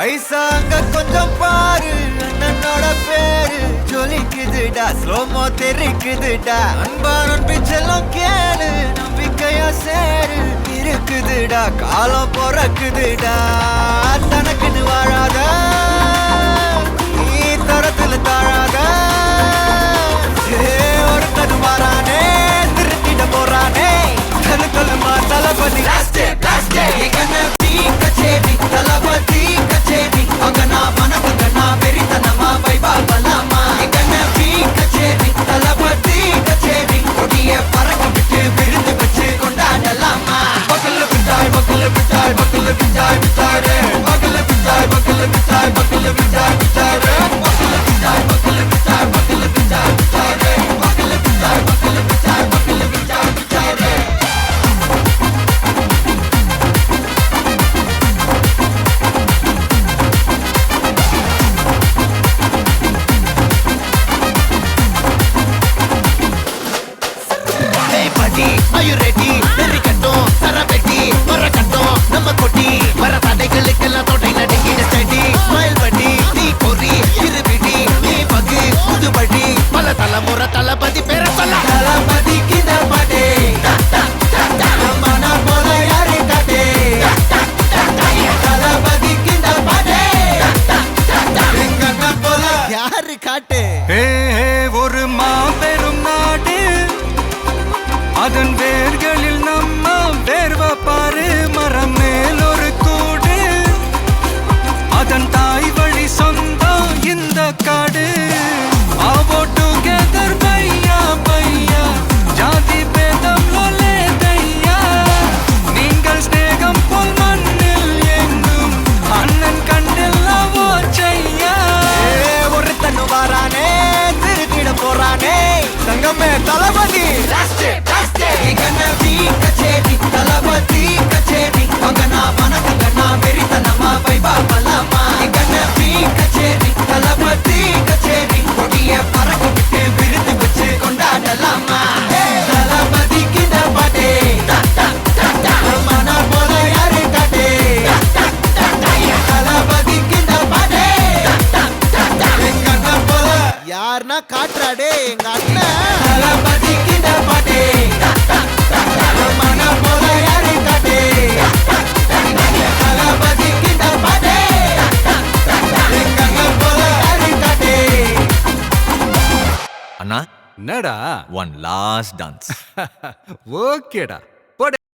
ஐசாங்க கொஞ்சம் பாரு அண்ணனோட பேரு ஜொலிக்குதுடா ஸ்லோமோ தெரிக்குதுடா அன்பானன் பிச்செல்லாம் கேளு நம்பிக்கையா சேரு இருக்குதுடா காலம் பொறக்குதுடா தனக்குன்னு வாழாத நீ தரத்துல தாழாத ஒருத்தது மாறானே திருத்திட போறானே தலுக்கலுமா தளபதி கச்சேரி தளபதி கச்சேரி அங்கனா மனபங்கனா வெறித்தனமா வைபா பலாமா எங்கன பி கச்சேரி தளபதி கச்சேரி கொடிய பறக்க விட்டு விருந்து வச்சு கொண்டாடலாமா பக்கல்ல பிட்டாய் பக்கல்ல பிட்டாய் பக்கல்ல பிட்டாய் பிட்டாரே பக்கல்ல பிட்டாய் பக்கல்ல பிட்டாய் பக்கல்ல பிட்டாய் பிட்டாரே பக்கல்ல பிட்டாய் பக்கல்ல பிட்டாய் பக்கல்ல பிட்டாய் பிட்டாரே பக்கல்ல பிட்டாய் பக்கல்ல பிட்டாய் பக்கல்ல பிட்டாய் பிட்டாரே Are you ready? நெறிக்கட்டும் சரவெட்டி வரக்கட்டும் நம்ம கொட்டி வர தடைகளுக்கெல்லாம் தொடை நடுங்கிட ஸ்டடி ஸ்மைல் பண்ணி நீ பொறி இருவிடி நீ பகு புதுபடி பல தலைமுறை தளபதி பேர சொல்ல தளபதி கித பாடே மன போல யாரு காட்டே தளபதி கித பாடே எங்க போல யாரு காட்டே ஒரு மாபெரும் நாடு அதன் வேர்களில் நம்ம வேர்வ பாரு மரம் மேல் ஒரு கூடு அதன் தாய் வழி சொந்தம் இந்த காடு ஆவோ டுகெதர் பையா பையா ஜாதி பேதம் லோலே தையா நீங்கள் ஸ்நேகம் போல் மண்ணில் எங்கும் அண்ணன் கண்டெல்லாவோ செய்யா ஒருத்தனு வாரானே திருத்திட போறானே தங்கமே தளபதி கச்சேரி தளபதி கச்சேரி அங்கனா மனகங்கனா வெறித்தனமா வைபா பலாமா பி கச்சேரி தளபதி கச்சேரி கொடிய பறக்க விட்டு விருந்து வச்சு கொண்டாடலாமா தளபதி கிந்த பாட்டே மன போல யாரு காட்டே தளபதி கிந்த பாட்டே எங்க அண்ணன் போல யாருன்னா காட்டுறாடே எங்க அண்ணன் தளபதி கிந்த பாட்டே மன போல யாரு காட்டே தளபதி கிந்த பாட்டே எங்க அண்ணன் போல யாரு காட்டே அண்ணா என்னடா ஒன் லாஸ்ட் டான்ஸ் ஓகேடா